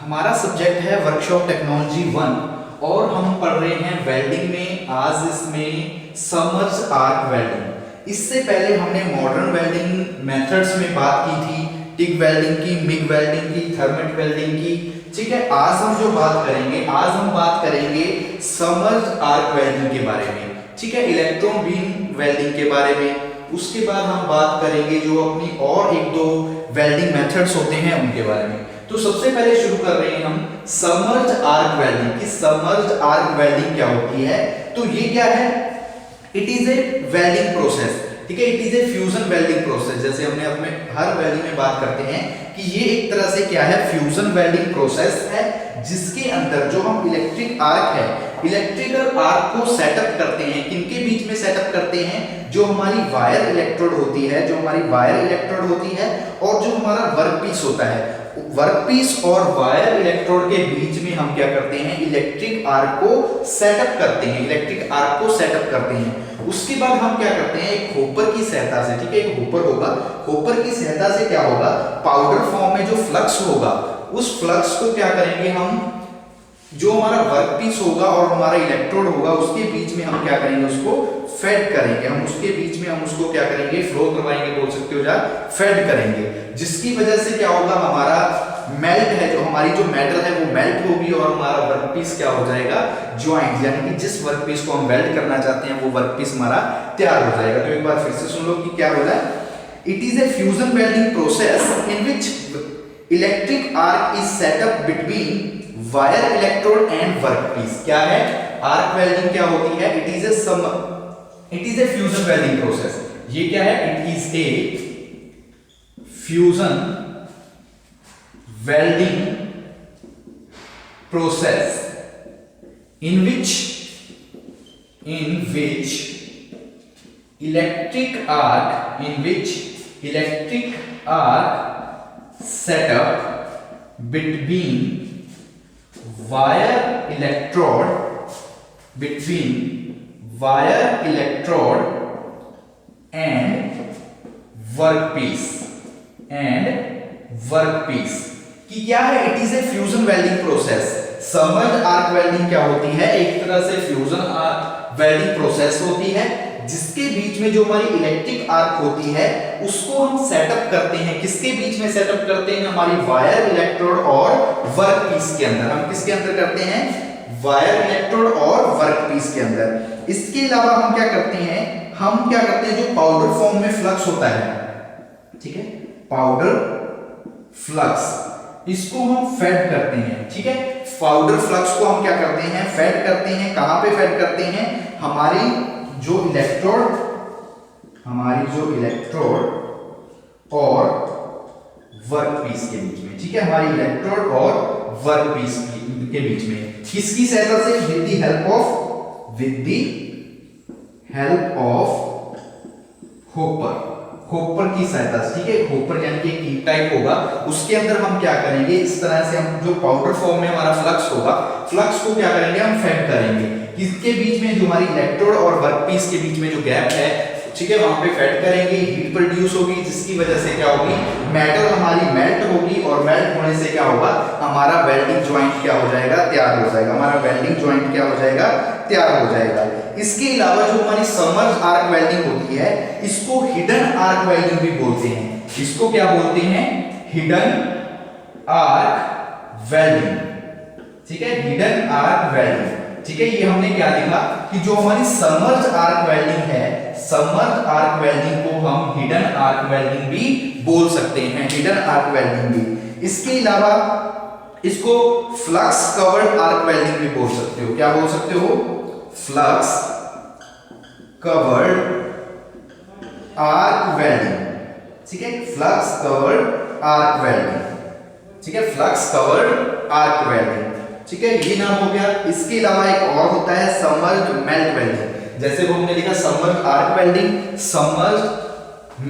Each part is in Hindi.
हमारा सब्जेक्ट है वर्कशॉप टेक्नोलॉजी 1 और हम पढ़ रहे हैं वेल्डिंग में। आज इसमें सबमर्ज आर्क वेल्डिंग। इससे पहले हमने मॉडर्न वेल्डिंग मेथड्स में बात की थी, टिक वेल्डिंग की, मिग वेल्डिंग की, थर्मेट वेल्डिंग की। ठीक है, आज हम जो बात करेंगे, आज हम बात करेंगे सबमर्ज आर्क वेल्डिंग के बारे में। ठीक है, इलेक्ट्रॉन बीम वेल्डिंग के बारे में। उसके बाद हम बात करेंगे जो अपनी और एक दो वेल्डिंग मेथड्स होते हैं उनके बारे में। तो सबसे पहले शुरू कर रहे हैं हम सबमर्ज आर्क वेल्डिंग की। सबमर्ज आर्क वेल्डिंग क्या होती है? तो ये क्या है? It is a welding process. ठीक है, it is a fusion welding process. जैसे हमने अपने हर वेल्डिंग में बात करते हैं कि ये एक तरह से क्या है, फ्यूजन वेल्डिंग प्रोसेस है, जिसके अंदर जो हम इलेक्ट्रिक आर्क है, इलेक्ट्रिकल आर्क को सेटअप करते हैं। किनके बीच में सेटअप करते हैं? जो हमारी वायर इलेक्ट्रोड होती है, जो हमारी वायर इलेक्ट्रोड होती है और जो हमारा वर्कपीस होता है, वर्कपीस और वायर इलेक्ट्रोड के बीच में हम क्या करते हैं, इलेक्ट्रिक आर्क को सेटअप करते हैं, इलेक्ट्रिक आर्क को सेटअप करते हैं। उसके बाद हम क्या करते हैं, एक होपर की सहायता से, ठीक है, एक होपर होगा, होपर की सहायता से क्या होगा, पाउडर फॉर्म में जो फ्लक्स होगा, उस फ्लक्स को क्या करेंगे हम, जो हमारा वर्कपीस होगा और हमारा इलेक्ट्रोड होगा, उसके बीच में हम क्या करेंगे, उसको फेड करेंगे। हम उसके बीच में हम उसको क्या करेंगे, फ्लो करवाएंगे, बोल सकते हो, या फेड करेंगे, जिसकी वजह से क्या होगा, हमारा मेल्ट है, जो हमारी जो मेटल है वो मेल्ट होगी और हमारा वर्कपीस क्या हो जाएगा, ज्वाइंट, यानी कि जिस वर्कपीस को हम वेल्ड करना चाहते हैं वो वर्कपीस हमारा तैयार हो जाएगा। तो एक बार फिर से सुन लो कि क्या हो रहा है। It is a fusion welding process in which electric arc is set up between wire electrode and workpiece. क्या है आर्क वेल्डिंग? क्या होती है? It is a fusion welding process. ये क्या है? It is a fusion welding process in which electric arc set up between wire electrode and workpiece कि क्या है, it is a fusion welding process. Submerge arc welding क्या होती है? एक तरह से फ्यूजन आर्क वेल्डिंग प्रोसेस होती है, जिसके बीच में जो हमारी इलेक्ट्रिक आर्क होती है उसको हम सेटअप करते हैं। किसके बीच में सेटअप करते हैं? हमारी वायर इलेक्ट्रोड और वर्कपीस के अंदर। हम किसके अंदर करते हैं? वायर इलेक्ट्रोड और वर्कपीस के अंदर। इसके अलावा हम क्या करते हैं, जो पाउडर फॉर्म में फ्लक्स होता है, ठीक है, पाउडर फ्लक्स, इसको हम फेड करते हैं। ठीक है, पाउडर फ्लक्स को हम क्या करते हैं, फेड करते हैं। कहां पे फेड करते हैं? हमारी जो इलेक्ट्रोड और वर्कपीस के बीच में। ठीक है, हमारी इलेक्ट्रोड और वर्कपीस के बीच में। किसकी सहायता से? With the help of hopper की सहायता से। ठीक है, होपर यानी कि एक टाइप होगा, उसके अंदर हम क्या करेंगे, इस तरह से हम जो पाउडर फॉर्म में हमारा फ्लक्स होगा, फ्लक्स को क्या करेंगे, हम फेड करेंगे। किसके बीच में? जो हमारी इलेक्ट्रोड और वर्कपीस के बीच में जो गैप है, ठीक है, वहां पे फेड करेंगे। हीट प्रोड्यूस होगी, जिसकी वजह से क्या होगी, मेटल हमारी मेल्ट होगी और मेल्ट होने से क्या होगा, हमारा वेल्डिंग जॉइंट क्या हो जाएगा, तैयार हो जाएगा। हमारा वेल्डिंग जॉइंट क्या हो जाएगा, तैयार हो जाएगा। इसके अलावा जो हमारी सबमर्ज आर्क वेल्डिंग होती है, इसको हिडन आर्क वेल्डिंग भी बोलते हैं। इसको क्या बोलते हैं? Hidden arc welding. ठीक है, हिडन आर्क वेल्डिंग। ठीक है, ये हमने क्या लिखा कि जो हमारी सबमर्ज आर्क वेल्डिंग है, सबमर्ज आर्क वेल्डिंग को हम हिडन आर्क वेल्डिंग भी बोल सकते हैं, हिडन आर्क वेल्डिंग भी। इसके अलावा इसको फ्लक्स कवर्ड आर्क वेल्डिंग भी बोल सकते हो। क्या बोल सकते हो? Flux covered arc welding. ठीक है, फ्लक्स कवर्ड आर्क वेल्डिंग। ठीक है, फ्लक्स कवर्ड आर्क वेल्डिंग। ठीक है, ये नाम हो गया। इसके अलावा एक और होता है सबमर्ज मेल्ट वेल्डिंग। जैसे वो हमने लिखा submerge arc welding, submerge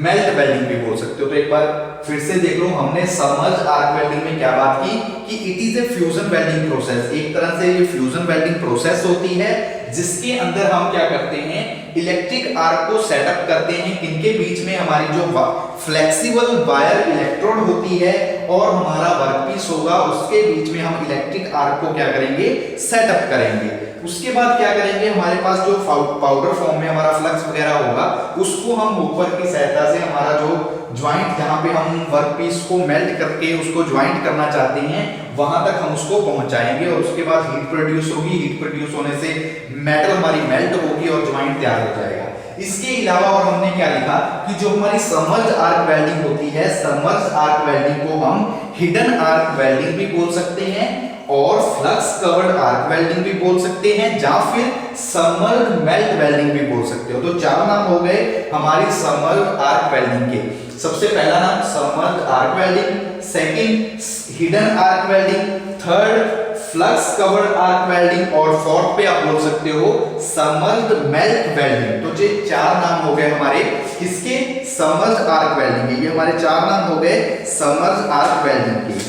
melt welding भी बोल सकते हो। तो एक बार फिर से देख लो, हमने सबमर्ज्ड आर्क वेल्डिंग में क्या बात की कि it is a fusion welding process. एक तरह से ये फ्यूजन वेल्डिंग प्रोसेस होती है जिसके अंदर हम क्या करते हैं, इलेक्ट्रिक आर्क को सेटअप करते हैं। इनके बीच में हमारी जो फ्लेक्सिबल वायर इलेक्ट्रोड होती है और हमारा वर्कपीस होगा, उसके बीच में हम इलेक्ट्रिक आर्क को क्या करेंगे, सेटअप करेंगे। उसके बाद क्या करेंगे, हमारे पास जो पाउडर फॉर्म में हमारा फ्लक्स वगैरह होगा, उसको हम ऊपर की सहायता से हमारा जो ज्वाइंट जहां पे हम वर्कपीस को मेल्ट करके उसको ज्वाइंट करना चाहते हैं वहां तक हम उसको पहुंचाएंगे और उसके बाद हीट प्रोड्यूस होगी। हीट प्रोड्यूस होने से मेटल हमारी मेल्ट होगी और ज्वाइंट तैयार हो जाएगा। इसके अलावा और हमने क्या लिखा कि जो हमारी सबमर्ज्ड आर्क वेल्डिंग होती है, सबमर्ज्ड आर्क वेल्डिंग को हम हिडन आर्क वेल्डिंग भी बोल सकते हैं और फ्लक्स कवर्ड आर्क वेल्डिंग भी बोल सकते हैं, या फिर सबमर्ज्ड मेल्ट वेल्डिंग भी बोल सकते हो। तो चार नाम हो गए हमारी सबमर्ज्ड आर्क वेल्डिंग के। सबसे पहला नाम submerged arc welding, second hidden arc welding, third flux covered arc welding और फोर्थ पे आप बोल सकते हो सबमर्ज्ड मेल्ट वेल्डिंग। तो ये चार नाम हो गए हमारे किसके, सबमर्ज्ड आर्क वेल्डिंग के। ये हमारे चार नाम हो गए सबमर्ज्ड आर्क वेल्डिंग के।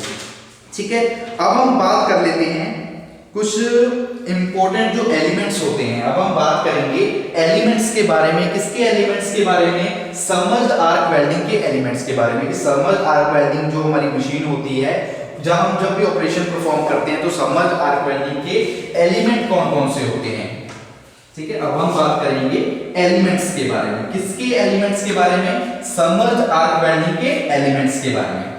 ठीक है, अब हम बात कर लेते हैं कुछ इंपॉर्टेंट जो एलिमेंट्स होते हैं। अब हम बात करेंगे एलिमेंट्स के बारे में। किसके एलिमेंट्स के बारे में, सबमर्ज्ड आर्क वेल्डिंग के एलिमेंट्स के बारे में। कि सबमर्ज्ड आर्क वेल्डिंग जो हमारी मशीन होती है, जब भी ऑपरेशन परफॉर्म करते हैं, तो सबमर्ज्ड आर्क वेल्डिंग के एलिमेंट कौन कौन से होते हैं। ठीक है, अब हम बात करेंगे एलिमेंट्स के बारे में। किसके एलिमेंट्स के बारे में, सबमर्ज्ड आर्क वेल्डिंग के एलिमेंट्स के बारे में।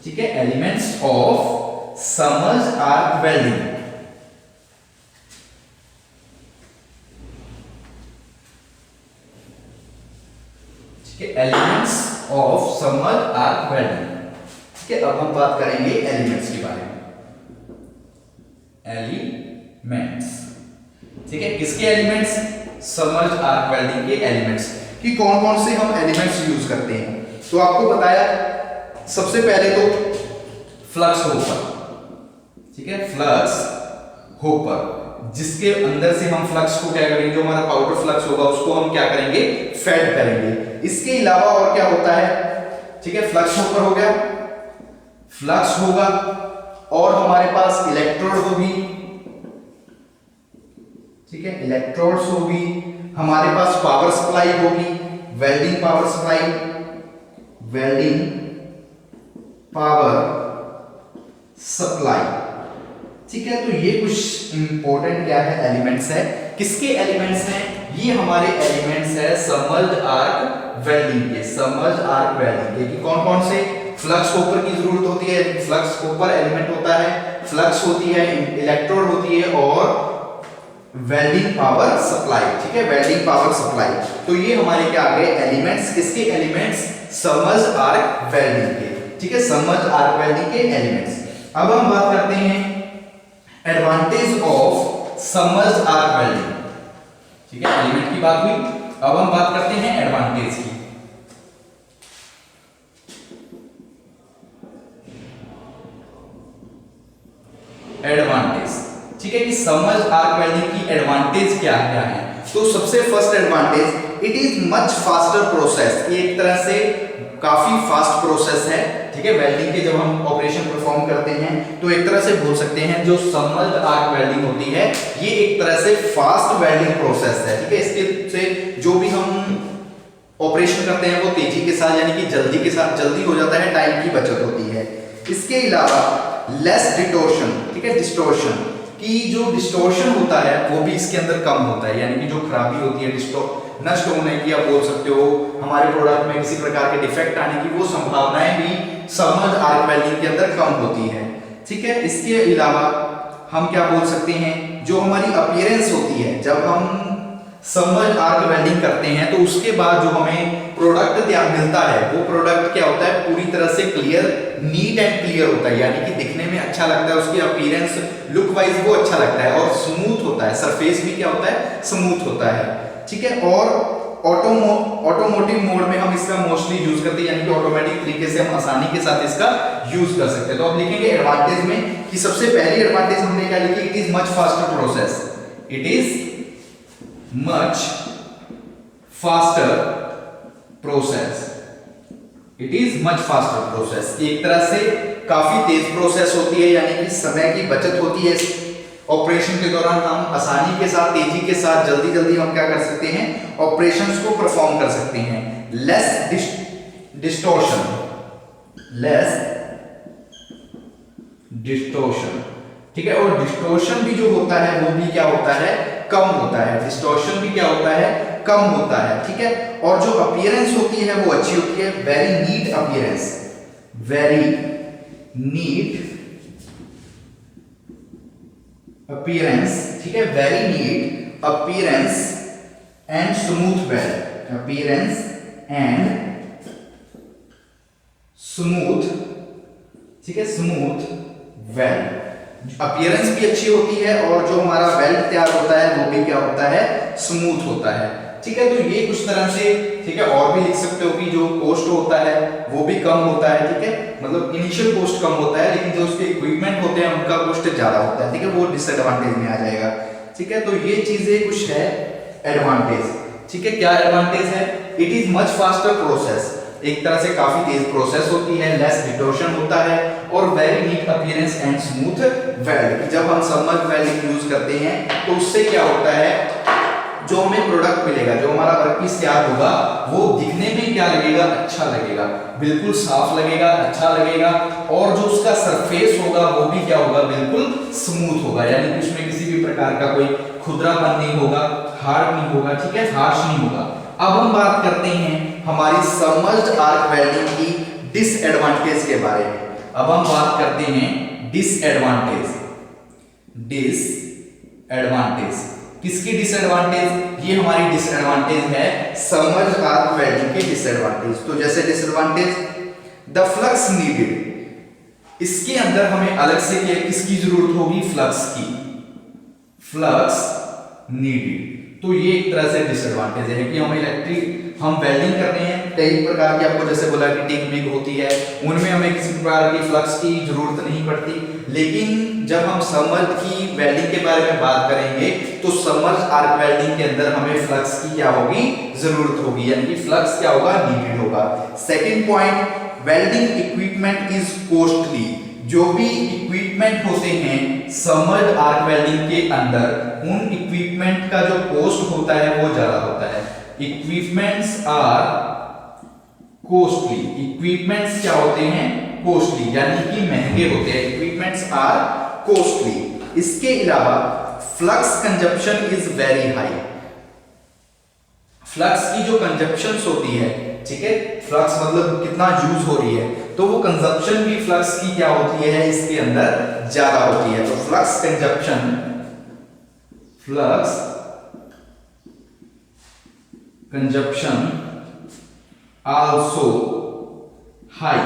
ठीक है, elements of submerged arc welding. ठीक है, elements of submerged arc welding. ठीक है, अब हम बात करेंगे एलिमेंट्स के बारे में। एलिमेंट्स, ठीक है, किसके एलिमेंट्स, सबमर्ज्ड आर्क वेल्डिंग के एलिमेंट्स। कि कौन कौन से हम एलिमेंट्स यूज करते हैं। तो आपको बताया सबसे पहले तो फ्लक्स होपर। ठीक है, फ्लक्स होपर, जिसके अंदर से हम फ्लक्स को क्या करेंगे, जो हमारा पाउडर फ्लक्स होगा उसको हम क्या करेंगे, फेड करेंगे। इसके अलावा और क्या होता है। ठीक है, फ्लक्स होपर हो गया, फ्लक्स होगा और हमारे पास इलेक्ट्रोड होगी। ठीक है, इलेक्ट्रोड्स होगी, हमारे पास पावर सप्लाई होगी, welding power supply, welding power supply. ठीक है, तो ये कुछ इंपॉर्टेंट क्या है, एलिमेंट्स है। किसके एलिमेंट्स हैं, ये हमारे एलिमेंट्स है सबमर्ज्ड आर्क वेल्डिंग के। सबमर्ज्ड आर्क वेल्डिंग के कि कौन कौन से, फ्लक्स होपर की जरूरत होती है, फ्लक्स होपर एलिमेंट होता है, फ्लक्स होती है, इलेक्ट्रोड होती है और वेल्डिंग पावर सप्लाई। ठीक है, वेल्डिंग पावर सप्लाई। तो ये हमारे क्या आ गए एलिमेंट्स। किसके एलिमेंट्स, सबमर्ज्ड आर्क वेल्डिंग के। ठीक है, सबमर्ज्ड आर्क वेल्डिंग के एलिमेंट्स। अब हम बात करते हैं advantage of submerged arc welding. ठीक है, एलिमेंट की बात हुई, अब हम बात करते हैं एडवांटेज की। एडवांटेज, ठीक है, कि सबमर्ज्ड आर्क वेल्डिंग की एडवांटेज क्या क्या है। तो सबसे first advantage, it is much faster process. ये एक तरह से काफी फास्ट प्रोसेस है। ठीक है, वेल्डिंग के जब हम ऑपरेशन परफॉर्म करते हैं तो एक तरह से बोल सकते हैं जो सबमर्ज्ड आर्क वेल्डिंग होती है ये एक तरह से फास्ट वेल्डिंग प्रोसेस है। ठीक है, इसके से जो भी हम ऑपरेशन करते हैं वो तेजी के साथ यानी कि जल्दी के साथ जल्दी हो जाता है, टाइम की बचत होती है। इसके अलावा लेस डिस्टॉर्शन। ठीक है, डिस्टॉर्शन की जो डिस्टॉर्शन होता है वो भी इसके अंदर कम होता है, यानी कि जो खराबी होती है नष्ट होने की, आप बोल सकते हो हमारे प्रोडक्ट में किसी प्रकार के डिफेक्ट आने की, वो संभावनाएं भी सबमर्ज्ड आर्क वेल्डिंग के अंदर कम होती है। ठीक है, इसके अलावा हम क्या बोल सकते हैं, जो हमारी अपीयरेंस होती है जब हम सबमर्ज्ड आर्क वेल्डिंग करते हैं तो उसके बाद जो हमें प्रोडक्ट मिलता है वो प्रोडक्ट क्या होता है, पूरी तरह से क्लियर, नीट एंड क्लियर होता है, यानी कि दिखने में अच्छा लगता है, उसकी अपीयरेंस लुक वाइज वो अच्छा लगता है और स्मूथ होता है, सरफेस भी क्या होता है, स्मूथ होता है। ठीक है, और ऑटोमोटिव मोड में हम इसका मोस्टली यूज करते हैं, यानी कि ऑटोमेटिक तरीके से हम आसानी के साथ इसका यूज कर सकते हैं। तो अब लिखेंगे एडवांटेज में कि सबसे पहली एडवांटेज हमने क्या लिखी, it is much faster process. It is much faster process. It is much faster process. एक तरह से काफी तेज प्रोसेस होती है, यानी कि समय की बचत होती है। ऑपरेशन के दौरान हम आसानी के साथ, तेजी के साथ, जल्दी जल्दी हम क्या कर सकते हैं, ऑपरेशंस को परफॉर्म कर सकते हैं। लेस डिस्टॉर्शन, ठीक है। और डिस्टॉर्शन भी जो होता है वो भी क्या होता है, कम होता है। डिस्टॉर्शन भी क्या होता है, कम होता है, ठीक है। और जो अपीयरेंस होती है वो अच्छी होती है, very neat appearance, very neat appearance, ठीक है, very neat appearance and smooth well, appearance and smooth, ठीक है, स्मूथ वेल। अपीयरेंस भी अच्छी होती है और जो हमारा वेल तैयार होता है वो भी क्या होता है, स्मूथ होता है, ठीक है। तो ये कुछ तरह से, ठीक है। और भी लिख सकते हो कि जो कॉस्ट होता है वो भी कम होता है, ठीक है। मतलब इनिशियल कॉस्ट कम होता है, लेकिन जो उसके इक्विपमेंट होते हैं उनका कॉस्ट ज्यादा होता है, ठीक है, वो डिसएडवांटेज में आ जाएगा, ठीक है। तो ये चीजें कुछ है एडवांटेज, ठीक है। क्या एडवांटेज है, it is much faster process, एक तरह से काफी तेज प्रोसेस होती है, लेस डिस्टॉर्शन होता है, और very neat appearance and smooth weld. जब हम सबमर्ज वेल्डिंग यूज करते हैं तो उससे क्या होता है, जो हमें प्रोडक्ट मिलेगा, जो हमारा वर्कपीस तैयार होगा, वो दिखने में क्या लगेगा, अच्छा लगेगा, बिल्कुल साफ लगेगा, अच्छा लगेगा। और जो उसका सरफेस होगा वो भी क्या होगा, बिल्कुल स्मूथ होगा, यानी कि उसमें किसी भी प्रकार का कोई खुरदरापन नहीं होगा, हार्ड नहीं होगा, ठीक है, हार्श नहीं होगा। अब हम बात करते हैं हमारी सबमर्ज्ड आर्क वेल्डिंग की डिसएडवांटेज के बारे में। अब हम बात करते हैं डिसएडवांटेज, किसकी डिसएडवांटेज, ये हमारी डिसएडवांटेज है सबमर्ज्ड आर्क वेल्डिंग की डिसएडवांटेज। तो जैसे डिसएडवांटेज, द फ्लक्स नीडेड, इसके अंदर हमें अलग से किसकी जरूरत होगी, फ्लक्स की, फ्लक्स नीडेड। तो ये एक तरह से डिसएडवांटेज है कि हम वेल्डिंग कर रहे हैं, कई प्रकार की, आपको जैसे बोला कि टिक मिग होती है, उनमें हमें किसी प्रकार की फ्लक्स की जरूरत नहीं पड़ती। लेकिन जब हम सबमर्ज की वेल्डिंग के बारे में बात करेंगे तो सबमर्ज आर्क वेल्डिंग के अंदर हमें फ्लक्स की क्या होगी, जरूरत होगी, यानी कि फ्लक्स क्या होगा, नीडेड होगा। Second point, welding equipment is costly, जो भी इक्विपमेंट होते हैं सबमर्ज्ड आर्क वेल्डिंग के अंदर, उन इक्विपमेंट का जो कॉस्ट होता है वो ज्यादा होता है। इक्विपमेंट्स आर कॉस्टली, इक्विपमेंट्स क्या होते हैं, कॉस्टली, यानी कि महंगे होते हैं, इक्विपमेंट्स आर कॉस्टली। इसके अलावा flux consumption is very high, flux की जो कंजप्शन होती है, ठीक है, फ्लक्स मतलब कितना यूज हो रही है, तो वो कंजप्शन भी फ्लक्स की क्या होती है, इसके अंदर ज्यादा होती है। तो flux consumption also high,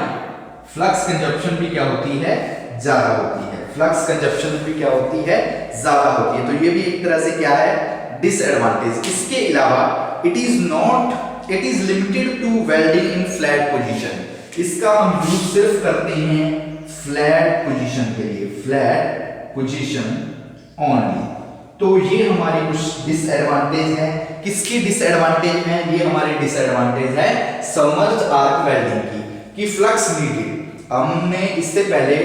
flux consumption भी क्या होती है, ज्यादा होती है, फ्लक्स कंजप्शन भी क्या होती है, ज्यादा होती है। तो ये भी एक तरह से क्या है, डिसएडवांटेज। इसके अलावा it is limited to welding in flat position, इसका हम यूज सिर्फ करते हैं फ्लैट पोजीशन के लिए, फ्लैट पोजीशन ओनली। तो ये हमारी कुछ डिसएडवांटेज है। किसकी डिसएडवांटेज है, ये हमारी डिसएडवांटेज है सबमर्ज्ड आर्क वेल्डिंग की, कि फ्लक्स नीडेड। हमने इससे पहले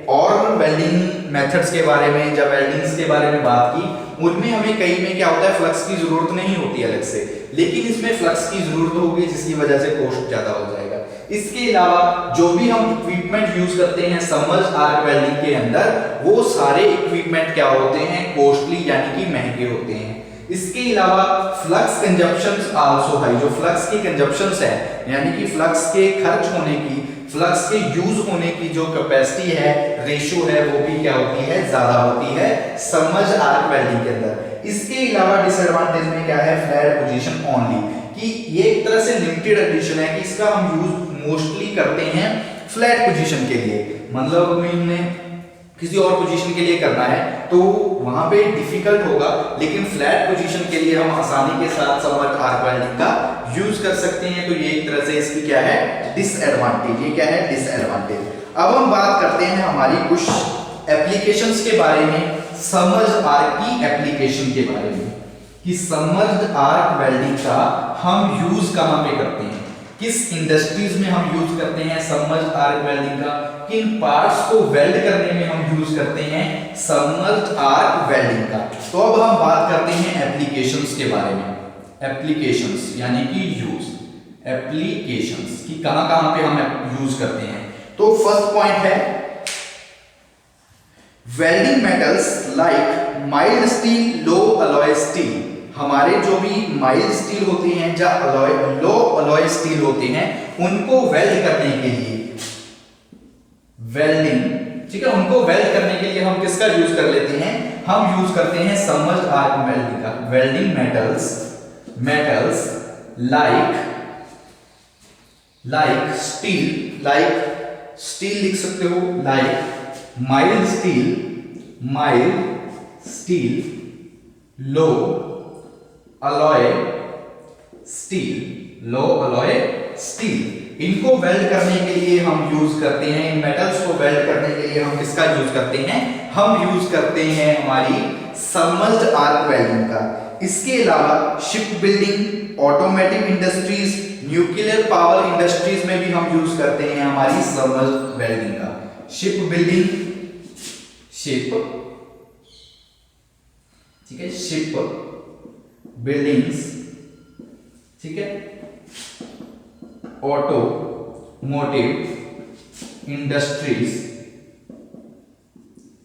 और वेल्डिंग मेथड्स के बारे में, जब वेल्डिंग्स के बारे में बात की, उनमें हमें कई में क्या होता है, फ्लक्स की जरूरत नहीं होती अलग से, लेकिन इसमें फ्लक्स की जरूरत होगी, जिसकी वजह से कॉस्ट ज्यादा हो जाएगा। इसके अलावा जो भी हम इक्विपमेंट यूज करते हैं सबमर्ज्ड आर्क वेल्डिंग के अंदर, वो सारे इक्विपमेंट क्या होते हैं, कॉस्टली, यानी कि महंगे होते हैं। इसके अलावा फ्लक्स कंजप्शंस आल्सो हाई, जो फ्लक्स की कंजप्शंस है, यानी कि फ्लक्स के खर्च होने की, फ्लक्स के यूज होने की जो कैपेसिटी है, रेशियो है, वो भी क्या होती है, ज्यादा होती है सबमर्ज्ड आर्क वेल्डिंग के अंदर। इसके अलावा डिसएडवांटेज में क्या है, फ्लैट पोजीशन ओनली, कि ये एक तरह से लिमिटेड एडिशन है, कि इसका हम यूज मोस्टली करते हैं फ्लैट पोजीशन के लिए, मतलब हमने किसी और पोजीशन के लिए करना है तो वहां पे डिफिकल्ट होगा, लेकिन फ्लैट पोजीशन के लिए हम आसानी के साथ सबमर्ज्ड आर्क वेल्डिंग का यूज कर सकते हैं। तो ये एक तरह से इसकी क्या है, डिसएडवांटेज, ये क्या है, डिसएडवांटेज। अब हम बात करते हैं हमारी कुछ एप्लीकेशंस के बारे में, सबमर्ज्ड आर्क की एप्लीकेशन के बारे में, कि सबमर्ज्ड आर्क वेल्डिंग का हम यूज कहां पे करते हैं। किस इंडस्ट्रीज में हम यूज करते हैं सबमर्ज्ड आर्क वेल्डिंग का, किन पार्ट्स को वेल्ड करने में हम यूज करते हैं सबमर्ज्ड आर्क वेल्डिंग का। तो अब हम बात करते हैं एप्लीकेशंस के बारे में। एप्लीकेशंस यानी कि यूज, एप्लीकेशंस कि कहां-कहां पे हम यूज करते हैं। तो फर्स्ट पॉइंट है welding metals like mild steel, low alloy steel. हमारे जो भी माइल्ड स्टील होते हैं या लो अलॉय स्टील होते हैं उनको वेल्ड करने के लिए वेल्डिंग, ठीक है, उनको वेल्ड करने के लिए हम किसका यूज कर लेते हैं, हम यूज करते हैं सबमर्ज्ड आर्क वेल्डिंग का। वेल्डिंग मेटल्स लाइक स्टील लिख सकते हो, like mild steel, low alloy steel, इनको वेल्ड करने के लिए हम यूज करते हैं, इन मेटल्स को वेल्ड करने के लिए हम किसका यूज करते हैं, हम यूज करते हैं हमारी सबमर्ज्ड आर्क वेल्डिंग का। इसके अलावा ship building, automatic industries, nuclear power industries में भी हम यूज करते हैं हमारी सबमर्ज्ड वेल्डिंग का। शिप बिल्डिंग, ठीक है, शिप बिल्डिंग्स, ठीक है, ऑटोमोटिव इंडस्ट्रीज,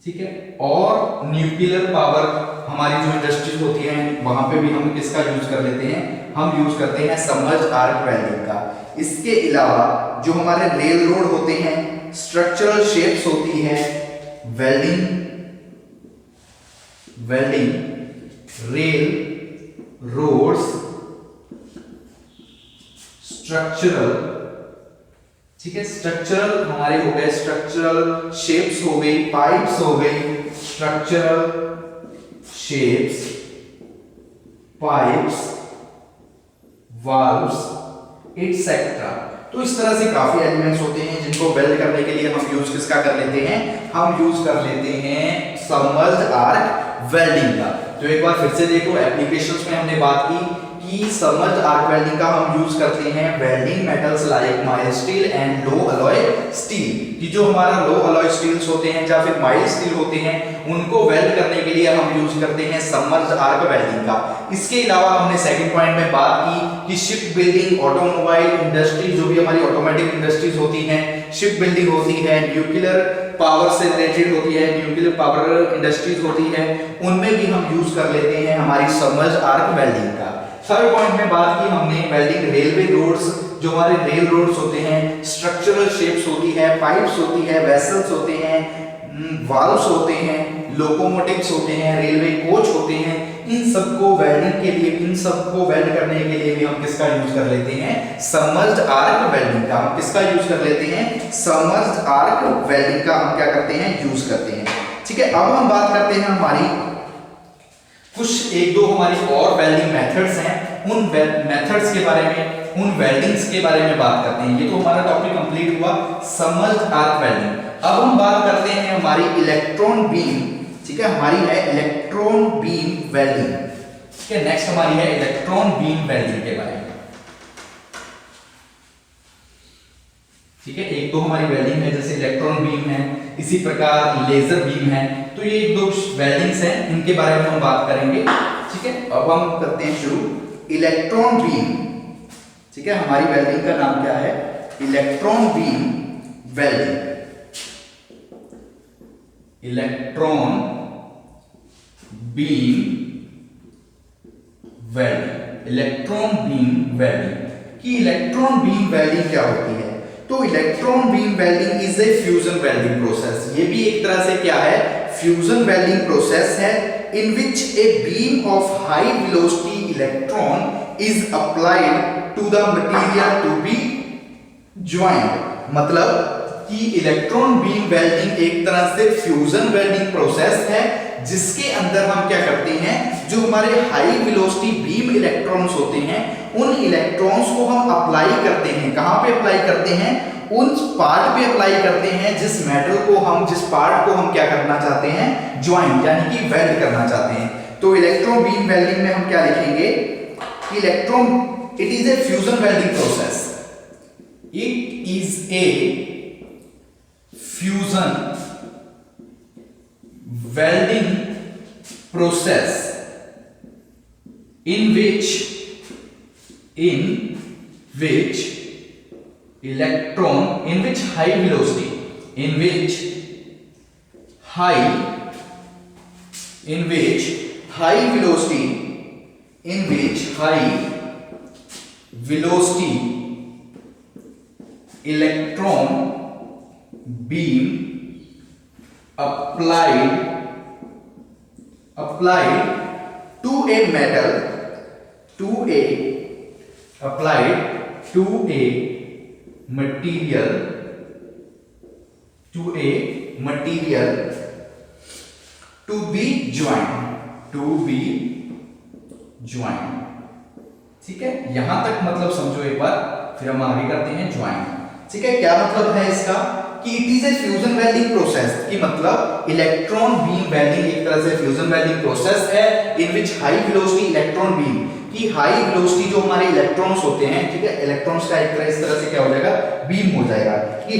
ठीक है, और न्यूक्लियर पावर हमारी जो इंडस्ट्रीज होती हैं वहां पे भी हम किसका यूज कर लेते हैं, हम यूज करते हैं सबमर्ज्ड आर्क वेल्डिंग का। इसके अलावा जो हमारे रेल रोड होते हैं, स्ट्रक्चरल शेप्स होती है, वेल्डिंग रेल रोड्स, स्ट्रक्चरल, ठीक है, स्ट्रक्चरल हमारे हो गए, स्ट्रक्चरल शेप्स हो गई, पाइप्स हो गई, structural shapes, pipes, valves etcetera. तो इस तरह से काफी एलिमेंट्स होते हैं जिनको वेल्ड करने के लिए हम यूज किसका कर लेते हैं, हम यूज कर लेते हैं सबमर्ज्ड आर्क वेल्डिंग का। तो एक बार फिर से देखो, एप्लीकेशंस में हमने बात की कि सबमर्ज्ड आर्क वेल्डिंग का हम यूज करते हैं welding metals like mild steel and low alloy steel, कि जो हमारा लो अलॉय स्टील्स होते हैं या फिर माइल्ड स्टील होते हैं उनको वेल्ड करने के लिए हम यूज करते हैं सबमर्ज्ड आर्क वेल्डिंग का। इसके अलावा हमने सेकंड पॉइंट में बात की कि शिप बिल्डिंग, ऑटोमोबाइल इंडस्ट्री, जो भी हमारी ऑटोमेटिक इंडस्ट्रीज होती हैं, शिप बिल्डिंग होती है, न्यूक्लियर पावर से रिलेटेड होती है, न्यूक्लियर पावर इंडस्ट्रीज होती है, उनमें भी हम यूज कर लेते हैं हमारी सबमर्ज्ड आर्क वेल्डिंग का। थर्ड पॉइंट में बात की हमने वेल्डिंग रेलवे रोड्स, जो हमारे रेल रोड्स होते हैं, स्ट्रक्चरल शेप्स होती है, पाइप्स होती है, वेसल्स होते हैं, वाल्व्स होते हैं, लोकोमोटिव्स होते हैं, रेलवे कोच होते हैं, इन सबको वेल्डिंग के लिए, इन सबको वेल्ड करने के लिए भी हम किसका यूज कर लेते हैं, सबमर्ज्ड आर्क वेल्डिंग का। हम किसका यूज कर लेते हैं, सबमर्ज्ड आर्क वेल्डिंग का हम क्या करते हैं, यूज करते हैं। ठीक है, अब हम बात करते हैं हमारी कुछ एक दो हमारी और वेल्डिंग मेथड्स हैं, उन मेथड्स के बारे में, उन वेल्डिंग्स के बारे में बात करते हैं। ये तो हमारा टॉपिक कंप्लीट हुआ सबमर्ज्ड आर्क वेल्डिंग। अब हम बात करते हैं हमारी इलेक्ट्रॉन बीम, ठीक है, हमारी है इलेक्ट्रॉन बीम वेल्डिंग। ठीक है, नेक्स्ट हमारी है इलेक्ट्रॉन बीम वेल्डिंग के बारे में। ठीक है, एक दो हमारी वेल्डिंग है, जैसे इलेक्ट्रॉन बीम है, इसी प्रकार लेजर बीम है। तो ये एक दो वेल्डिंग्स हैं, इनके बारे में हम बात करेंगे। ठीक है, अब हम करते हैं शुरू इलेक्ट्रॉन बीम। ठीक है, हमारी वेल्डिंग का नाम क्या है, electron beam welding. Electron beam welding, electron beam welding की इलेक्ट्रॉन बीम वेल्डिंग क्या होती है? तो electron beam welding is a fusion welding process. ये भी एक तरह से क्या है, फ्यूजन वेल्डिंग प्रोसेस है, in which a beam of high velocity electron is applied to the material to be joint. मतलब कि इलेक्ट्रॉन बीम वेल्डिंग एक तरह से फ्यूजन वेल्डिंग प्रोसेस है, जिसके अंदर हम क्या करते हैं, जो हमारे हाई वेलोसिटी बीम इलेक्ट्रॉन्स होते हैं, उन इलेक्ट्रॉन्स को हम अप्लाई करते हैं। कहां पे अप्लाई करते हैं? उन पार्ट पे अप्लाई करते हैं जिस मेटल को हम, जिस पार्ट को हम क्या करना चाहते हैं, ज्वाइंट यानी कि वेल्ड करना चाहते हैं। तो इलेक्ट्रॉन बीम वेल्डिंग में हम क्या लिखेंगे, electron, it is a fusion welding process. It is a fusion welding process in which high velocity electron beam applied to a metal material to be joined ठीक है, यहां तक मतलब समझो एक बार, फिर हम आगे करते हैं ज्वाइन। ठीक है, क्या मतलब है इसका कि it is a fusion welding process, कि मतलब इलेक्ट्रॉन बीम वेल्डिंग एक तरह से फ्यूजन वेल्डिंग प्रोसेस है in which high velocity electron beam, कि हाई वेलोसिटी जो हमारे इलेक्ट्रॉन्स होते हैं, ठीक है, इलेक्ट्रॉन्स का एक तरह इस तरह से क्या हो जाएगा, बीम हो जाएगा, कि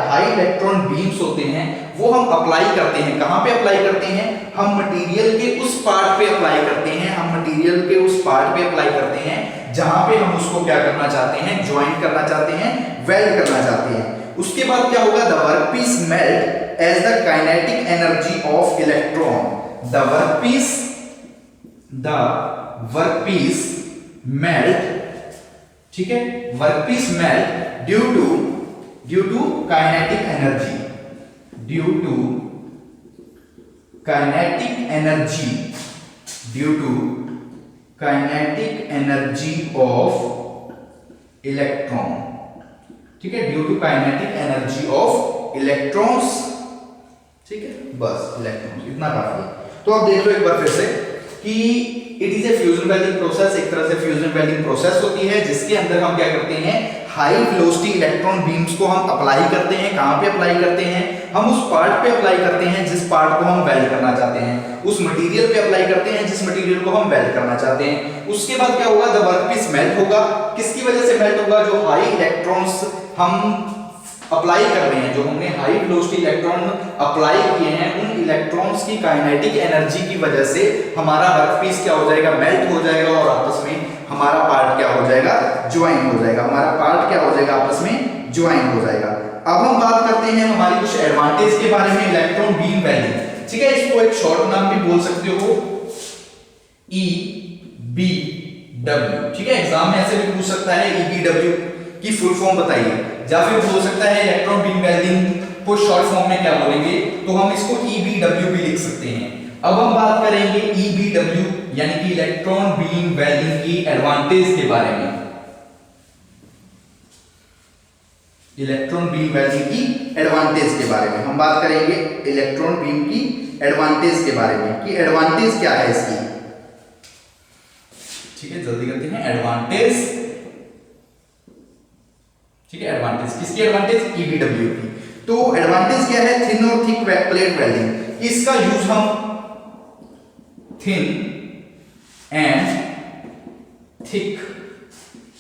हाई इलेक्ट्रॉन बीम्स होते हैं वो हम अप्लाई करते हैं, कहां पे अप्लाई करते हैं, हम मटेरियल के उस पार्ट पे अप्लाई करते हैं, जहां पे हम उसको क्या करना चाहते हैं, ज्वाइन करना चाहते हैं, वेल्ड करना चाहते हैं। उसके बाद क्या होगा, the workpiece melt as the kinetic energy of electron, the workpiece melt, ठीक है, workpiece melt due to kinetic energy, of electron, ठीक है, due to kinetic energy of electrons, ठीक है, बस इलेक्ट्रॉन्स इतना काफी है। तो अब देख लो एक बार फिर से कि it is a fusion welding process, एक तरह से फ्यूजन वेल्डिंग प्रोसेस होती है जिसके अंदर हम क्या करते हैं, हाई वेलोसिटी इलेक्ट्रॉन बीम्स को हम अप्लाई करते हैं, कहां पे अप्लाई करते हैं, हम उस पार्ट पे अप्लाई करते हैं जिस पार्ट को हम वेल्ड करना चाहते हैं, उस मटेरियल पे अप्लाई करते हैं जिस मटेरियल को हम वेल्ड करना चाहते हैं। उसके बाद क्या होगा, द वर्कपीस मेल्ट होगा, किसकी वजह से मेल्ट होगा, जो हाई इलेक्ट्रॉन्स हम अप्लाई कर रहे हैं, जो हमने हाई वेलोसिटी इलेक्ट्रॉन अप्लाई किए हैं, उन इलेक्ट्रॉन्स की काइनेटिक एनर्जी की वजह से हमारा वर्कपीस क्या हो जाएगा, मेल्ट हो जाएगा और आपस में हमारा पार्ट क्या हो जाएगा, ज्वाइन हो जाएगा, आपस में ज्वाइन हो जाएगा। अब हम बात करते हैं हमारी कुछ एडवांटेज के बारे में, इलेक्ट्रॉन बीम वेल्डिंग, ठीक है, इसको एक शॉर्ट नाम भी बोल सकते हो, EBW, ठीक है, एग्जाम में ऐसे भी पूछ सकता है, EBW की फुल फॉर्म बताइए, या फिर बोल सकता है इलेक्ट्रॉन बीम वेल्डिंग को शॉर्ट फॉर्म में क्या बोलेंगे, तो हम इसको EBW भी लिख सकते हैं। अब हम बात करेंगे EBW यानी कि इलेक्ट्रॉन बीम वेल्डिंग की एडवांटेज के बारे में, इलेक्ट्रॉन बीम वेल्डिंग की एडवांटेज के बारे में हम बात करेंगे, इलेक्ट्रॉन बीम की एडवांटेज के बारे में कि एडवांटेज क्या है इसकी, ठीक है, जल्दी करते हैं, एडवांटेज, ठीक है, एडवांटेज किसकी, एडवांटेज EBW की। तो एडवांटेज क्या है, थिन और थिक प्लेट वेल्डिंग, इसका यूज हम थिन एंड थिक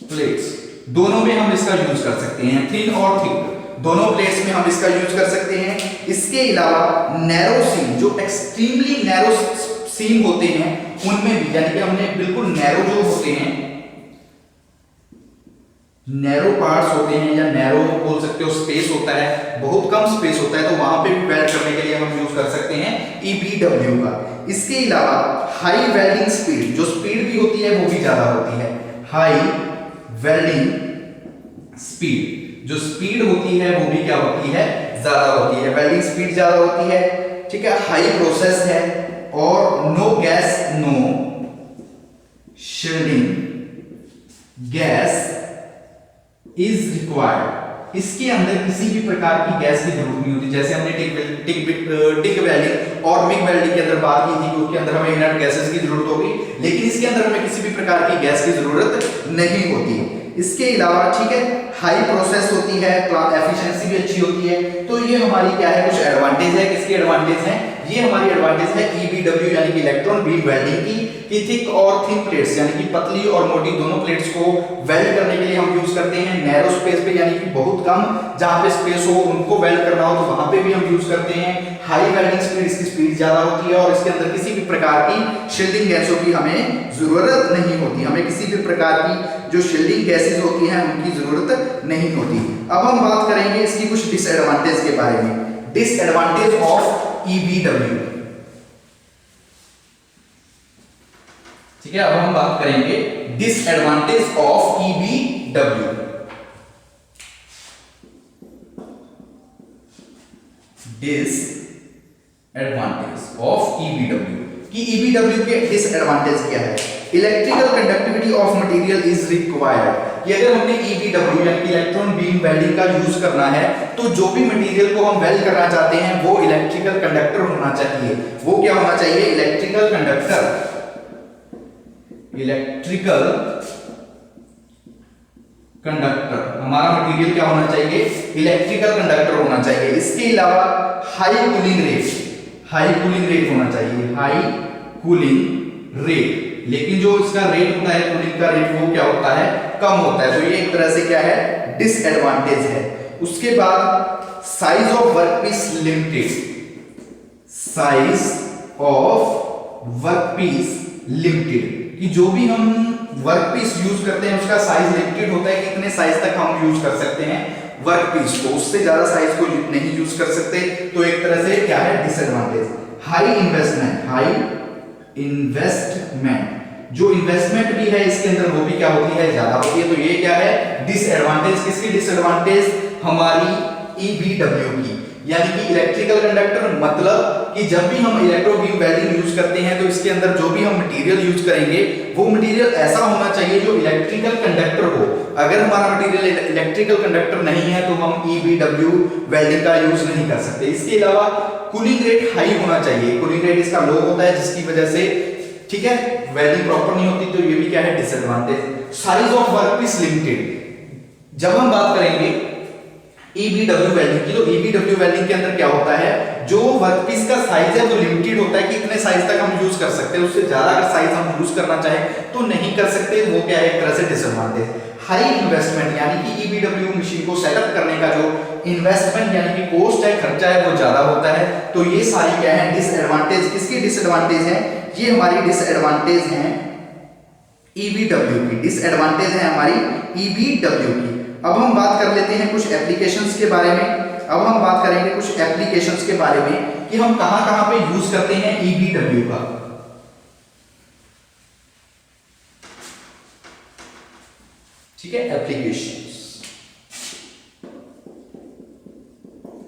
प्लेट्स दोनों में हम इसका यूज कर सकते हैं, थिन और थिक दोनों प्लेट्स में हम इसका यूज कर सकते हैं। इसके अलावा नैरो सीम, जो एक्सट्रीमली नैरो सीम होते हैं उनमें भी, यानी कि हमने बिल्कुल नैरो जो होते हैं, नैरो पार्ट्स होते हैं या नैरो बोल सकते हो, स्पेस होता है, बहुत कम स्पेस होता है, तो वहां पे भी वेल्ड करने के लिए हम यूज कर सकते हैं EBW का। इसके अलावा हाई वेल्डिंग स्पीड, जो स्पीड भी होती है वो भी ज्यादा होती है, हाई वेल्डिंग स्पीड, जो स्पीड होती है वो भी क्या होती है, ज्यादा होती है, वेल्डिंग स्पीड ज्यादा होती है, ठीक है, हाई प्रोसेस है, और no gas, no shielding gas is required, इसके अंदर किसी भी प्रकार की गैस की जरूरत नहीं होती, जैसे हमने टिक वेल्डिंग और मिग वेल्डिंग के अंदर बात की थी कि उसके अंदर हमें इनर्ट गैसेस की जरूरत होगी, लेकिन इसके अंदर हमें किसी भी प्रकार की गैस की जरूरत नहीं होती। इसके अलावा, ठीक है, हाई प्रोसेस होती है, एफिशिएंसी भी अच्छी होती है। तो ये हमारी क्या है, कुछ एडवांटेज है। किसकी एडवांटेज है? ये हमारी एडवांटेज है ईबीडब्ल्यू यानी कि इलेक्ट्रॉन बीम वेल्डिंग की, कि थिक और थिन प्लेट्स यानी कि पतली और मोटी दोनों प्लेट्स को वेल्ड करने के लिए हम यूज करते हैं। नैरो स्पेस पे यानी कि बहुत कम जहां पे स्पेस हो उनको वेल्ड करना हो तो वहां पे भी हम यूज करते हैं। हाई वेल्डिंग स्पीड, इसकी स्पीड ज्यादा होती है और इसके अंदर किसी भी प्रकार की शील्डिंग गैसों की हमें जरूरत नहीं होती। हमें किसी भी प्रकार की जो शील्डिंग गैसेस होती हैं उनकी जरूरत नहीं होती। अब हम बात करेंगे इसकी कुछ डिसएडवांटेज के बारे में। डिसएडवांटेज ऑफ ईबीडब्ल्यू, ठीक है। अब हम बात करेंगे डिसएडवांटेज ऑफ ईबीडब्ल्यू। डिसएडवांटेज ऑफ ईबीडब्ल्यू कि ईबीडब्ल्यू के डिसएडवांटेज क्या है? Electrical conductivity of material is required, कि अगर हमने ईबीडब्ल्यू यानी कि इलेक्ट्रॉन बीम वेल्डिंग का यूज करना है तो जो भी मटेरियल को हम वेल्ड करना चाहते हैं वो इलेक्ट्रिकल कंडक्टर होना चाहिए। वो क्या होना चाहिए? Electrical conductor. इलेक्ट्रिकल कंडक्टर, हमारा मटेरियल क्या होना चाहिए? इलेक्ट्रिकल कंडक्टर होना चाहिए। इसके अलावा high cooling rate, high cooling rate होना चाहिए, हाई कूलिंग रेट। लेकिन जो इसका रेट होता है कूलिंग का रेट वो क्या होता है? कम होता है। तो ये एक तरह से क्या है? डिसएडवांटेज है। उसके बाद size of workpiece limited, size of workpiece limited, कि जो भी हम वर्कपीस यूज करते हैं उसका साइज लिमिटेड होता है कि इतने साइज तक हम यूज कर सकते हैं वर्कपीस को, उससे ज्यादा साइज को नहीं यूज कर सकते। तो एक तरह से क्या है? Disadvantage. High investment, high investment, जो इन्वेस्टमेंट भी है इसके अंदर वो भी क्या होती है? ज्यादा होती है। तो ये क्या है? डिसएडवांटेज। किसकी डिसएडवांटेज? हमारी ईबीडब्ल्यू की, यानी कि इलेक्ट्रिकल कंडक्टर। मतलब कि जब भी हम इलेक्ट्रो बीम वेल्डिंग यूज करते हैं तो इसके अंदर जो भी हम मटेरियल यूज करेंगे वो मटेरियल ऐसा होना चाहिए जो इलेक्ट्रिकल कंडक्टर हो। अगर हमारा मटेरियल इलेक्ट्रिकल कंडक्टर नहीं है तो हम ईबीडब्ल्यू वेल्डिंग का यूज नहीं कर सकते। इसके अलावा कूलिंग रेट हाई होना चाहिए। कूलिंग रेट इसका लो होता है जिसकी वजह से, ठीक है, वेल्डिंग प्रॉपर नहीं होती। तो ये भी क्या है? Disadvantage. Size of workpiece limited, जब हम बात करेंगे ईबीडब्ल्यू वेल्डिंग की तो ईबीडब्ल्यू वेल्डिंग के अंदर क्या होता है? जो वर्कपीस का साइज है वो लिमिटेड होता है कि इतने साइज तक हम यूज कर सकते हैं, उससे ज्यादा अगर साइज हम यूज करना चाहे तो नहीं कर सकते। वो क्या है? एक तरह से डिसएडवांटेज। हाई इन्वेस्टमेंट, यानी कि ईबीडब्ल्यू मशीन को सेटअप करने का जो इन्वेस्टमेंट यानी कि कॉस्ट है, खर्चा है, वो ज्यादा होता है। तो ये सारी क्या है? डिसएडवांटेज। किसकी डिसएडवांटेज है? ये हमारी डिसएडवांटेज है ईबीडब्ल्यू की, डिसएडवांटेज है हमारी ईबीडब्ल्यू की। अब हम बात कर लेते हैं कुछ एप्लीकेशंस के बारे में। अब हम बात करेंगे कुछ एप्लीकेशंस के बारे में कि हम कहां-कहां पे यूज करते हैं ईबीडब्ल्यू का। ठीक है, एप्लीकेशंस,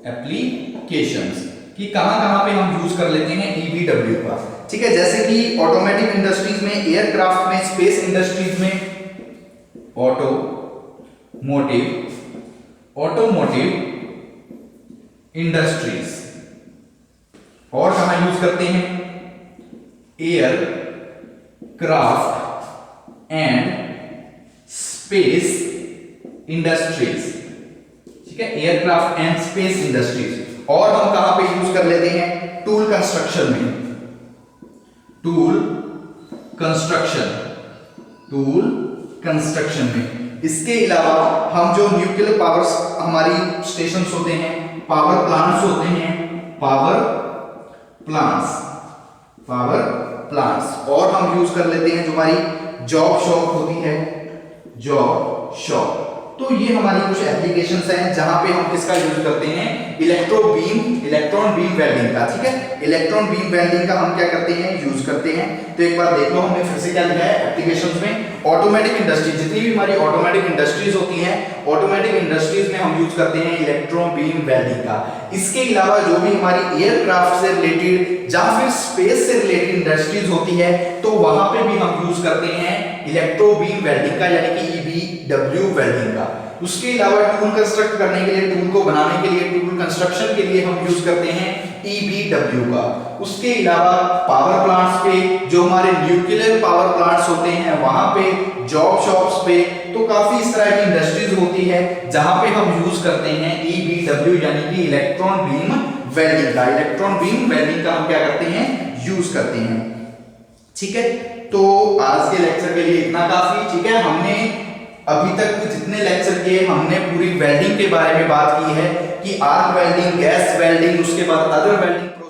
एप्लीकेशंस कि कहां-कहां पे हम यूज कर लेते हैं ईबीडब्ल्यू का। ठीक है, जैसे कि ऑटोमेटिक इंडस्ट्रीज में, एयरक्राफ्ट में, स्पेस इंडस्ट्रीज में, ऑटोमोटिव इंडस्ट्रीज। और कहां यूज करते हैं? Aircraft and space industries. ठीक है, एयरक्राफ्ट एंड स्पेस इंडस्ट्रीज। और हम कहां पे यूज कर लेते हैं? टूल कंस्ट्रक्शन में, टूल कंस्ट्रक्शन में। इसके अलावा हम जो न्यूक्लियर पावर हमारी स्टेशंस होते हैं, पावर प्लांट्स होते हैं, पावर प्लांट्स, और हम यूज कर लेते हैं जो हमारी जॉब शॉप होती है, जॉब शॉप। तो ये हमारी कुछ एप्लीकेशंस हैं जहां पे हम किसका यूज करते हैं? इलेक्ट्रॉन बीम वेल्डिंग का। ठीक है, इलेक्ट्रॉन बीम वेल्डिंग का हम क्या करते हैं? यूज करते हैं। तो एक बार देख लो, हमने फिर से क्या लिखा है एप्लीकेशंस में? ऑटोमेटिक इंडस्ट्री, जितनी भी हमारी ऑटोमेटिक इंडस्ट्रीज होती हैं, ऑटोमेटिक इंडस्ट्रीज में हम यूज करते हैं इलेक्ट्रॉन बीम वेल्डिंग का। इसके अलावा जो भी हमारी एयरक्राफ्ट से रिलेटेड या फिर स्पेस से रिलेटेड इंडस्ट्रीज होती है तो वहां पे भी हम यूज करते हैं इलेक्ट्रो बीम वेल्डिंग का, यानी कि ईबीडब्ल्यू वेल्डिंग का। उसके अलावा टूल कंस्ट्रक्ट करने के लिए, टूल को बनाने के लिए, टूल कंस्ट्रक्शन के लिए हम यूज करते हैं ईबीडब्ल्यू का। उसके अलावा पावर प्लांट्स पे, जो हमारे न्यूक्लियर पावर प्लांट्स होते हैं वहां पे, जॉब शॉप्स पे, तो काफी इस तरह की इंडस्ट्रीज होती है जहां पे हम यूज करते हैं EBW यानी कि इलेक्ट्रॉन बीम वेल्डिंग का। इलेक्ट्रॉन बीम वेल्डिंग का हम क्या करते हैं, यूज करते हैं। ठीक है, तो आज के लेक्चर के लिए इतना काफी। ठीक है, हमने अभी तक जितने लेक्चर किए हमने पूरी वेल्डिंग के बारे में बात की है कि आर्क वेल्डिंग, गैस वेल्डिंग, उसके बाद अदर वेल्डिंग